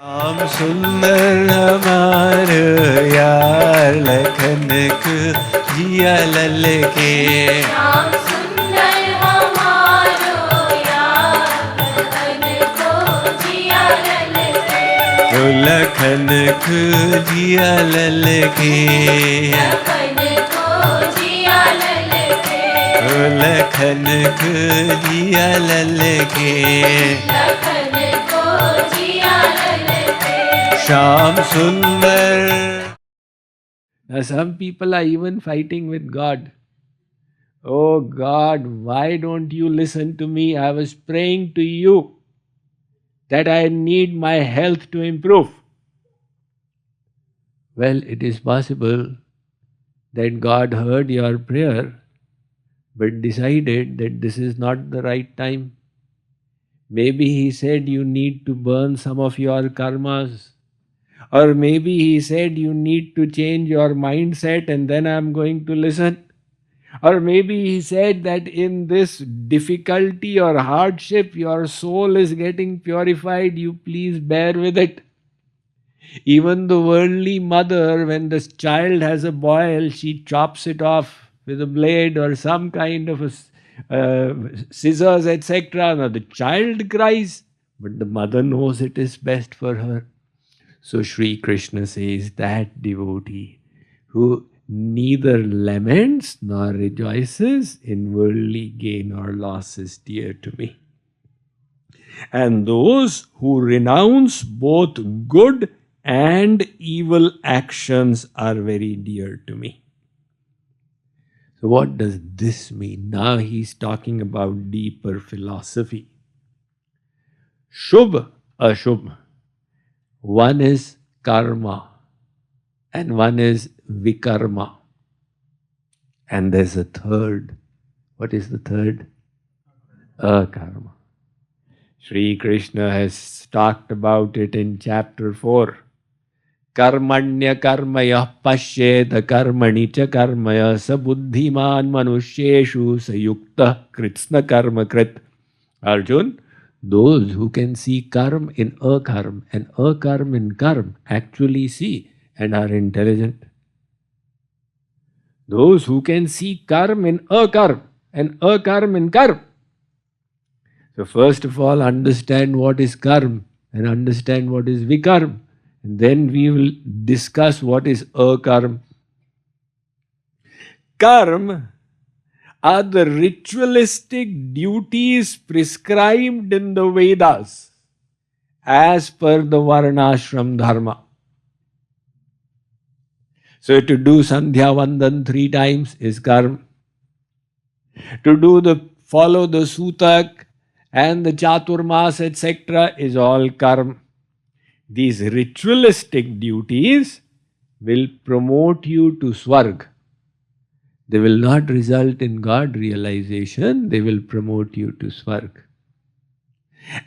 आम सुंदर हमारे यार लखन को जिया लल के श्याम सुंदर हमारो यार लखन को जिया लल के लखन को जिया लल के लखन को जिया लल के लखन को जिया लल के लखन को जिया लल के श्याम सुंदर. Now some people are even fighting with God. Oh God, why don't you listen to me? I was praying to you that I need my health to improve. Well, it is possible that God heard your prayer but decided that this is not the right time. Maybe He said you need to burn some of your karmas. Or maybe He said you need to change your mindset and then I'm going to listen. Or maybe He said that in this difficulty or hardship your soul is getting purified, you please bear with it. Even the worldly mother, when the child has a boil, she chops it off with a blade or some kind of scissors, etc. Now the child cries, but the mother knows it is best for her. So Sri Krishna says that devotee who neither laments nor rejoices in worldly gain or loss is dear to me. And those who renounce both good and evil actions are very dear to me. So what does this mean? Now he's talking about deeper philosophy. Shubh, Ashubh. One is karma and one is Vikarma. And there's a third. What is the third? Akarma. Sri Krishna has talked about it in chapter 4. Karmanya karmaya pashyeta karmani cha karmaya sabuddhiman manusyeshu sayukta kritsna karma krit. Arjun, those who can see karma in akarma and akarma in karma actually see and are intelligent. Those who can see karma in akarma and akarma in karma. So first of all, understand what is karma and understand what is vikarma. And then we will discuss what is akarma. Karma are the ritualistic duties prescribed in the Vedas as per the Varnashram Dharma. So to do Sandhya Vandan 3 times is karma. To follow the Sutak and the Chaturmas etc. is all karma. These ritualistic duties will promote you to Swarg. They will not result in God realization, they will promote you to Swarg.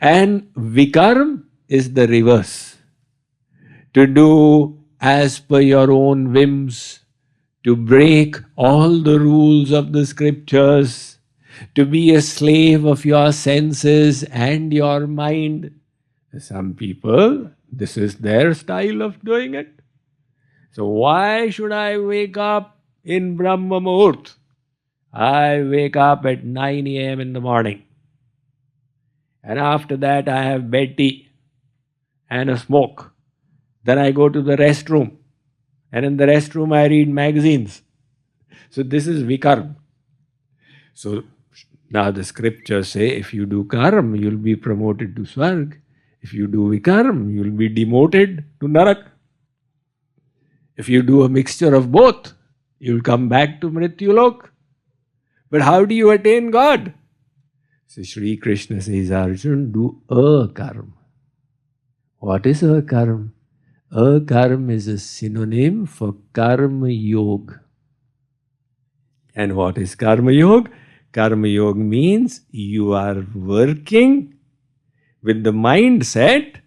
And Vikarma is the reverse. To do as per your own whims, to break all the rules of the scriptures, to be a slave of your senses and your mind. Some people, this is their style of doing it. So why should I wake up in Brahma Muhurt? I wake up at 9 a.m. in the morning. And after that I have bed tea and a smoke. Then I go to the restroom. And in the restroom I read magazines. So this is Vikarma. So now the scriptures say if you do karma, you'll be promoted to Swarg. If you do Vikarma, you'll be demoted to Narak. If you do a mixture of both, you'll come back to Mrityulok. But how do you attain God? So Sri Krishna says, Arjun, do akarma. What is akarma? Akarma is a synonym for Karma Yog. And what is Karma Yog? Karma Yog means you are working with the mindset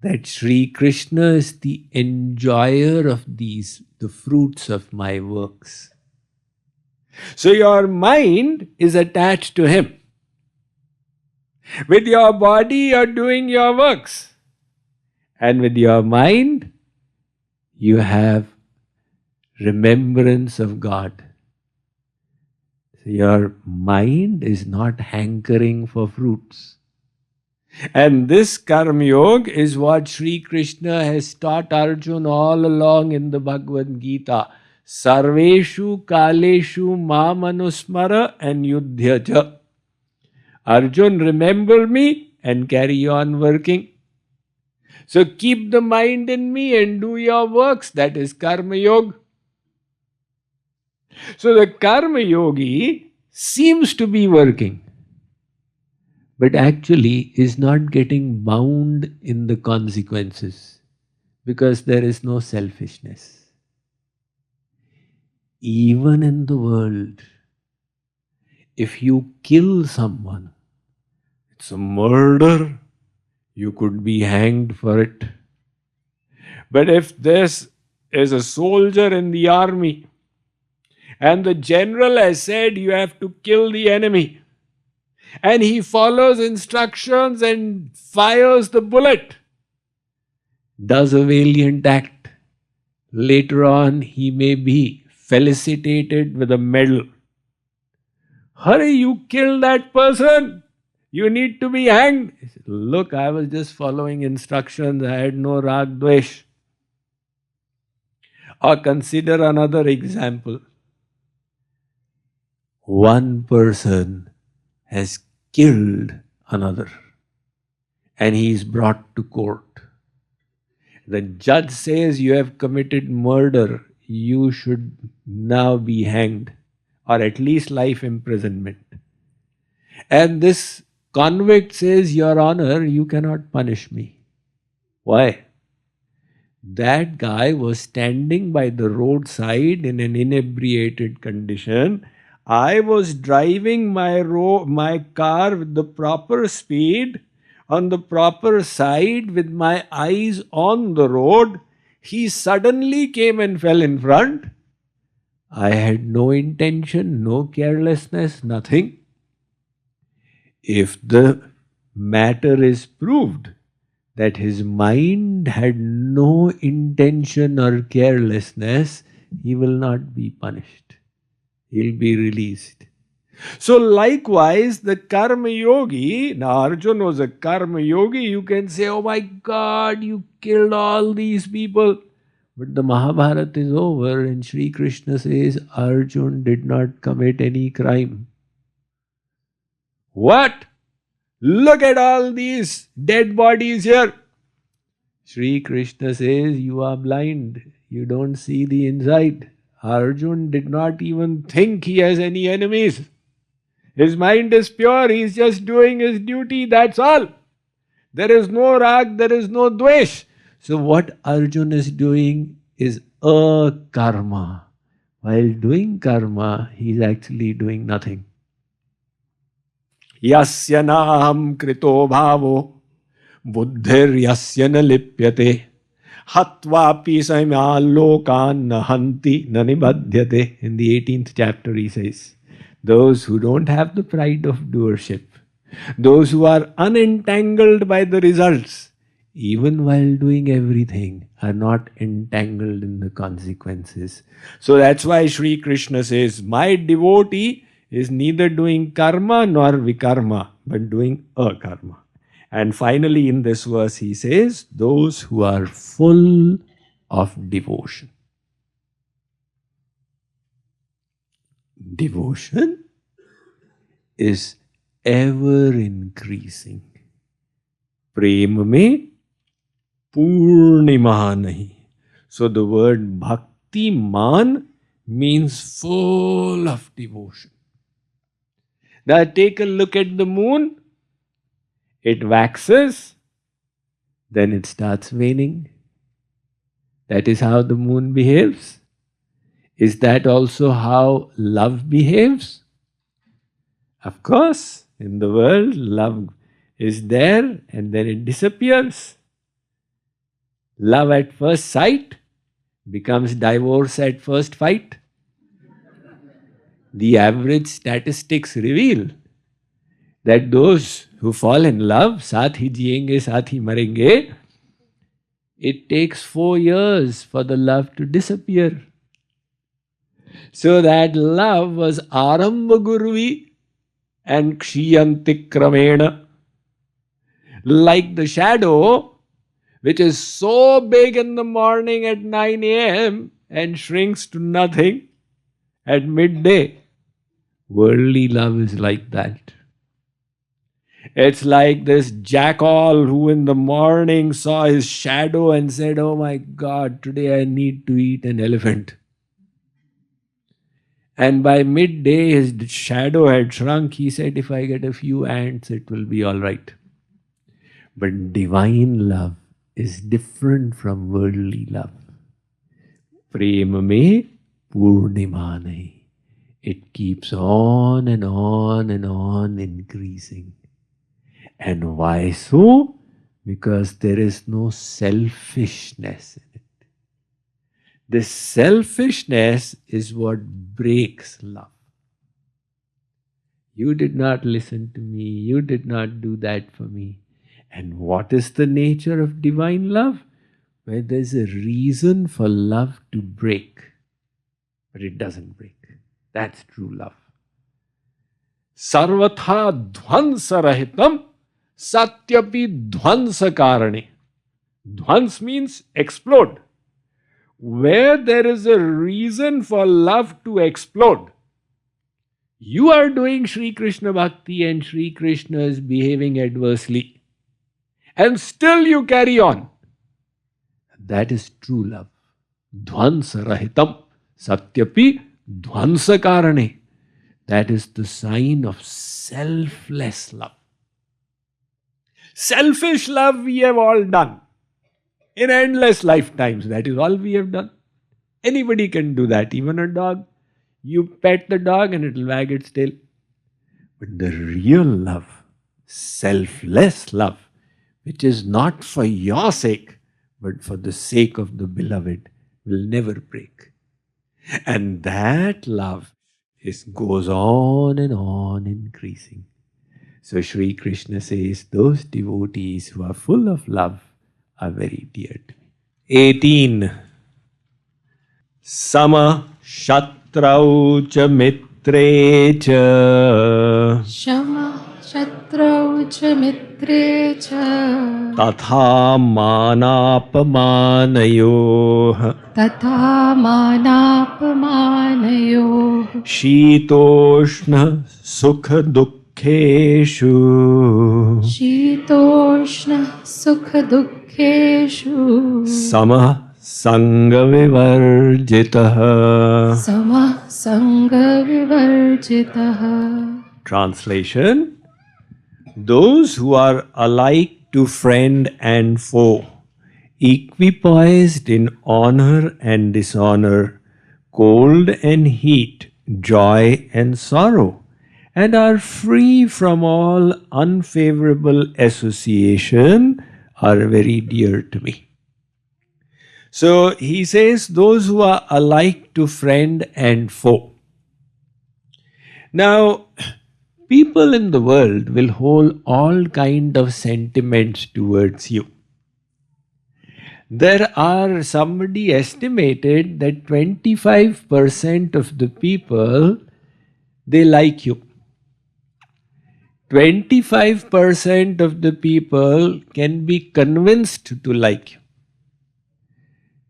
that Sri Krishna is the enjoyer of these, the fruits of my works. So your mind is attached to Him. With your body you are doing your works. And with your mind, you have remembrance of God. So your mind is not hankering for fruits. And this Karma Yoga is what Sri Krishna has taught Arjuna all along in the Bhagavad Gita. Sarveshu kaleshu mam anusmara and yudhya cha. Arjun, remember me and carry on working. So keep the mind in me and do your works. That is Karma Yoga. So the Karma Yogi seems to be working, but actually is not getting bound in the consequences because there is no selfishness. Even in the world, if you kill someone, it's a murder. You could be hanged for it. But if this is a soldier in the army and the general has said you have to kill the enemy, and he follows instructions and fires the bullet, does a valiant act, later on he may be felicitated with a medal. Hurry, you killed that person. You need to be hanged. He said, look, I was just following instructions. I had no rag dvesh. Or consider another example. One person has killed another and he is brought to court. The judge says you have committed murder. You should now be hanged or at least life imprisonment. And this convict says, Your Honor, you cannot punish me. Why? That guy was standing by the roadside in an inebriated condition. I was driving my car with the proper speed, on the proper side, with my eyes on the road. He suddenly came and fell in front. I had no intention, no carelessness, nothing. If the matter is proved that his mind had no intention or carelessness, he will not be punished. He'll be released. So likewise, the Karma Yogi, now Arjuna was a Karma Yogi, you can say, oh my God, you killed all these people. But the Mahabharata is over and Sri Krishna says, Arjuna did not commit any crime. What? Look at all these dead bodies here. Sri Krishna says, you are blind. You don't see the inside. Arjuna did not even think he has any enemies. His mind is pure. He is just doing his duty. That's all. There is no rag. There is no dvesh. So what Arjuna is doing is a karma. While doing karma, he is actually doing nothing. Yasya naham krito bhavo buddhir yasya na lipyate hatvapi samalokan nahanti nanibadhyate. In the 18th chapter he says, those who don't have the pride of doership, those who are unentangled by the results, even while doing everything, are not entangled in the consequences. So that's why Sri Krishna says, my devotee is neither doing karma nor vikarma, but doing a karma. And finally in this verse he says, those who are full of devotion. Devotion is ever increasing. Prem mein purnima nahi. So the word bhakti man means full of devotion. Now take a look at the moon. It waxes, then it starts waning. That is how the moon behaves. Is that also how love behaves? Of course, in the world, love is there and then it disappears. Love at first sight becomes divorce at first fight. The average statistics reveal that those who fall in love, साथ ही जिएंगे, साथ ही मरेंगे, it takes 4 years for the love to disappear. So that love was Arambha Gurvi and Kshiyanti Kramena. Like the shadow, which is so big in the morning at 9 a.m. and shrinks to nothing at midday. Worldly love is like that. It's like this jackal who in the morning saw his shadow and said, "Oh my God, today I need to eat an elephant." And by midday, his shadow had shrunk. He said, "If I get a few ants, it will be all right." But divine love is different from worldly love. Prema me purnima nahi. It keeps on and on and on increasing. And why so? Because there is no selfishness in it. This selfishness is what breaks love. You did not listen to me. You did not do that for me. And what is the nature of divine love? Where there's a reason for love to break, but it doesn't break. That's true love. Sarvatha dhvansa rahitam satyapi dhvansa karane. Dhvans means explode. Where there is a reason for love to explode, you are doing Sri Krishna Bhakti and Sri Krishna is behaving adversely, and still you carry on. That is true love. Dhvansa rahitam satyapi dhvansa karane. That is the sign of selfless love. Selfish love we have all done. In endless lifetimes, that is all we have done. Anybody can do that, even a dog. You pet the dog and it will wag its tail. But the real love, selfless love, which is not for your sake, but for the sake of the beloved, will never break. And that love goes on and on increasing. So Sri Krishna says, those devotees who are full of love are very dear to me. 18. Sama shatrau cha mitre cha Shama shatrau cha mitre cha tatha manapamanayoh tatha manapamanayoh shitoshna sukha dukkheshu Shitoshna sukha dukkheshu samah sanga vivarjitah. Sama sanga vivarjitah. Translation: those who are alike to friend and foe, equipoised in honor and dishonor, cold and heat, joy and sorrow, and are free from all unfavorable association, are very dear to me. So he says, those who are alike to friend and foe. Now, people in the world will hold all kind of sentiments towards you. There are, somebody estimated that 25% of the people, they like you. 25% of the people can be convinced to like you.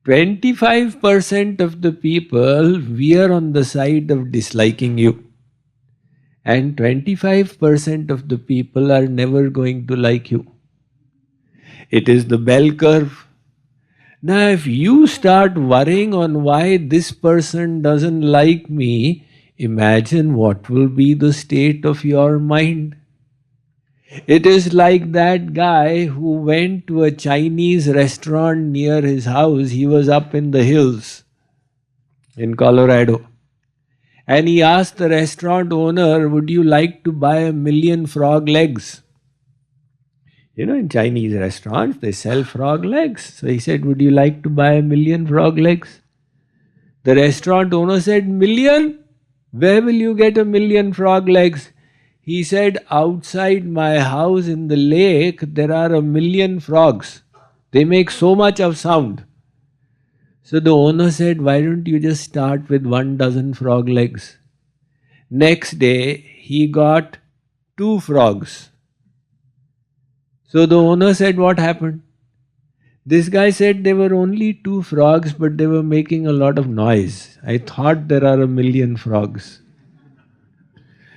25% of the people veer on the side of disliking you. And 25% of the people are never going to like you. It is the bell curve. Now, if you start worrying on why this person doesn't like me, imagine what will be the state of your mind. It is like that guy who went to a Chinese restaurant near his house. He was up in the hills in Colorado. And he asked the restaurant owner, would you like to buy 1,000,000 frog legs? You know, in Chinese restaurants, they sell frog legs. So he said, would you like to buy 1,000,000 frog legs? The restaurant owner said, 1,000,000? Where will you get 1,000,000 frog legs? He said, outside my house in the lake, there are 1,000,000 frogs. They make so much of sound. So the owner said, why don't you just start with 1 dozen frog legs? Next day, he got 2 frogs. So the owner said, what happened? This guy said there were only 2 frogs, but they were making a lot of noise. I thought there are 1 million frogs.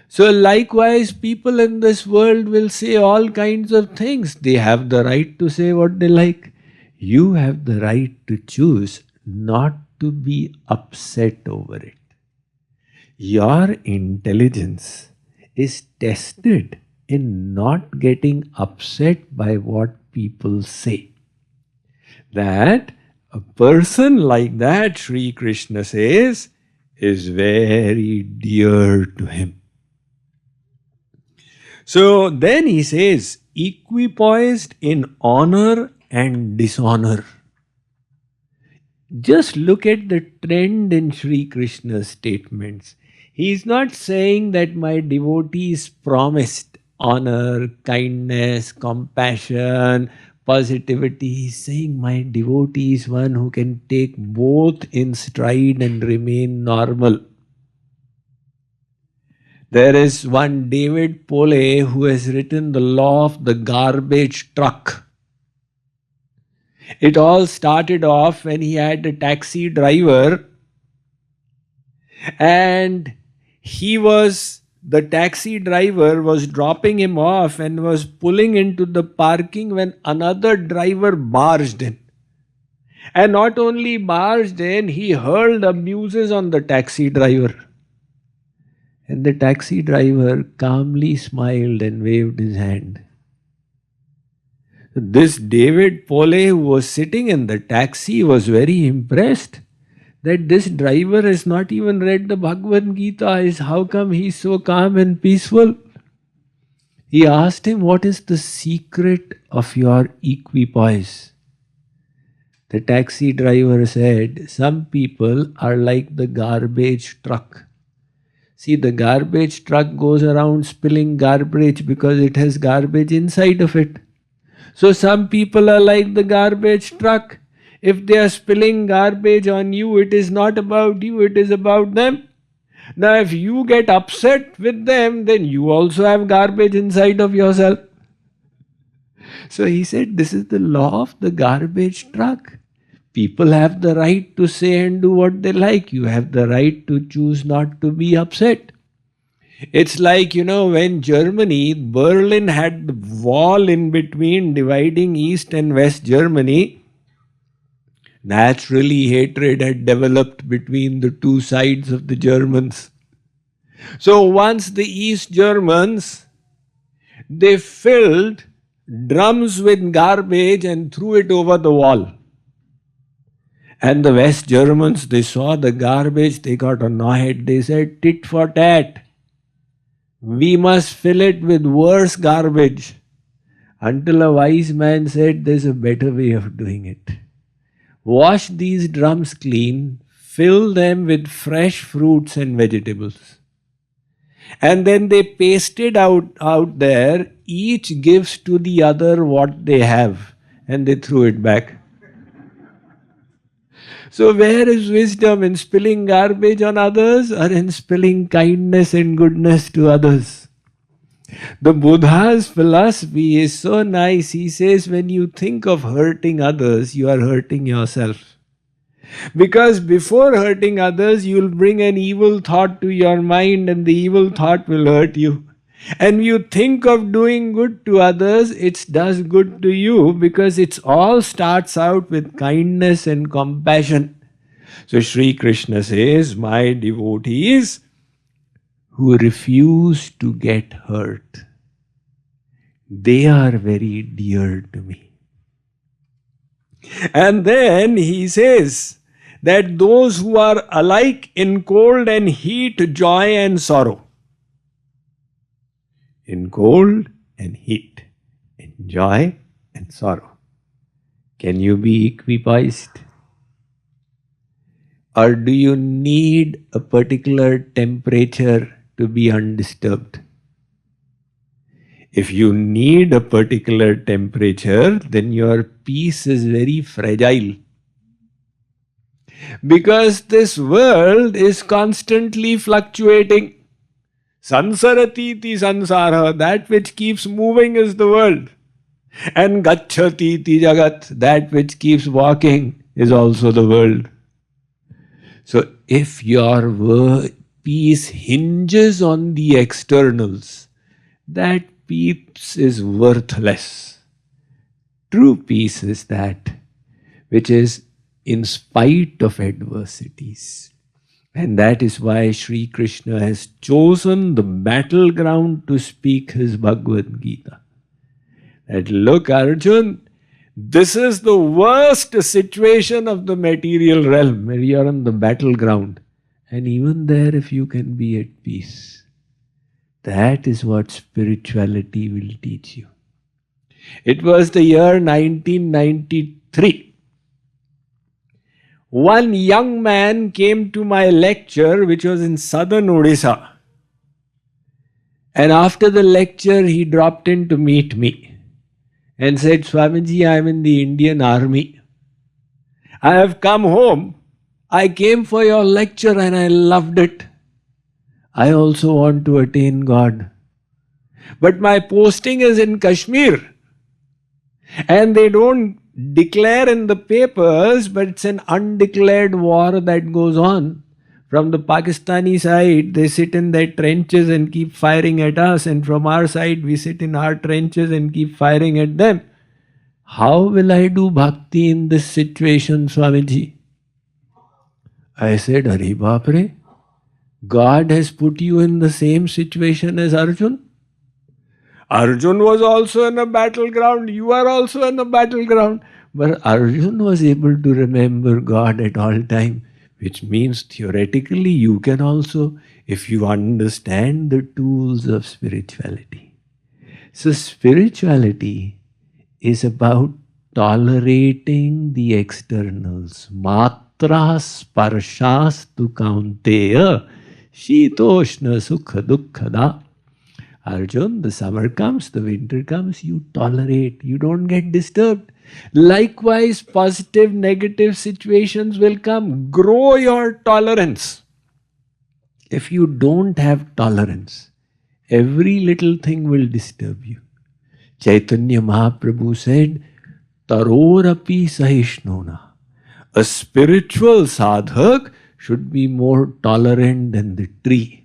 So likewise, people in this world will say all kinds of things. They have the right to say what they like. You have the right to choose not to be upset over it. Your intelligence is tested in not getting upset by what people say. That a person like that, Sri Krishna says, is very dear to him. So then he says, equipoised in honor and dishonor. Just look at the trend in Sri Krishna's statements. He is not saying that my devotees promised honor, kindness, compassion, positivity. He is saying my devotee is one who can take both in stride and remain normal. There is one David Pole who has written the law of the garbage truck. It all started off when he had a taxi driver and the taxi driver was dropping him off and was pulling into the parking when another driver barged in. And not only barged in, he hurled abuses on the taxi driver. And the taxi driver calmly smiled and waved his hand. This David Pole, who was sitting in the taxi, was very impressed that this driver has not even read the Bhagavad Gita. How come he's so calm and peaceful? He asked him, what is the secret of your equipoise? The taxi driver said, some people are like the garbage truck. See, the garbage truck goes around spilling garbage because it has garbage inside of it. So some people are like the garbage truck. If they are spilling garbage on you, it is not about you, it is about them. Now if you get upset with them, then you also have garbage inside of yourself. So he said, this is the law of the garbage truck. People have the right to say and do what they like. You have the right to choose not to be upset. It's like, when Berlin had the wall in between dividing East and West Germany, naturally hatred had developed between the two sides of the Germans. So once the East Germans, they filled drums with garbage and threw it over the wall. And the West Germans, they saw the garbage, they got annoyed. They said, tit for tat. We must fill it with worse garbage. Until a wise man said, there's a better way of doing it. Wash these drums clean, fill them with fresh fruits and vegetables. And then they pasted out there, each gives to the other what they have, and they threw it back. So where is wisdom? In spilling garbage on others or in spilling kindness and goodness to others? The Buddha's philosophy is so nice. He says when you think of hurting others, you are hurting yourself. Because before hurting others, you'll bring an evil thought to your mind and the evil thought will hurt you. And you think of doing good to others, it does good to you because it all starts out with kindness and compassion. So Sri Krishna says, my devotees who refuse to get hurt, they are very dear to me. And then he says that those who are alike in cold and heat, joy and sorrow. In cold and heat, in joy and sorrow. Can you be equipoised? Or do you need a particular temperature to be undisturbed? If you need a particular temperature, then your peace is very fragile. Because this world is constantly fluctuating. Sansarati sansara, that which keeps moving is the world. And gacchati jagat, that which keeps walking is also the world. So if your peace hinges on the externals, that peace is worthless. True peace is that which is in spite of adversities. And that is why Sri Krishna has chosen the battleground to speak his Bhagavad Gita. That look, Arjun, this is the worst situation of the material realm, where you are on the battleground. And even there, if you can be at peace, that is what spirituality will teach you. It was the year 1993. One young man came to my lecture, which was in southern Odisha. And after the lecture, he dropped in to meet me and said, Swamiji, I am in the Indian Army. I have come home. I came for your lecture and I loved it. I also want to attain God. But my posting is in Kashmir. And they don't declare in the papers, but it's an undeclared war that goes on. From the Pakistani side, they sit in their trenches and keep firing at us. And from our side, we sit in our trenches and keep firing at them. How will I do bhakti in this situation, Swamiji? I said, Hari Bapre, God has put you in the same situation as Arjun. Arjun was also in a battleground. You are also in a battleground. But Arjun was able to remember God at all time, which means theoretically you can also, if you understand the tools of spirituality. So spirituality is about tolerating the externals. Matra sparshastu kaunteya shitoshna sukha dukkhada. Arjun, the summer comes, the winter comes, you tolerate, you don't get disturbed. Likewise, positive, negative situations will come. Grow your tolerance. If you don't have tolerance, every little thing will disturb you. Chaitanya Mahaprabhu said, Tarorapi sahishnona. A spiritual sadhak should be more tolerant than the tree.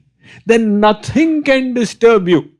Then nothing can disturb you.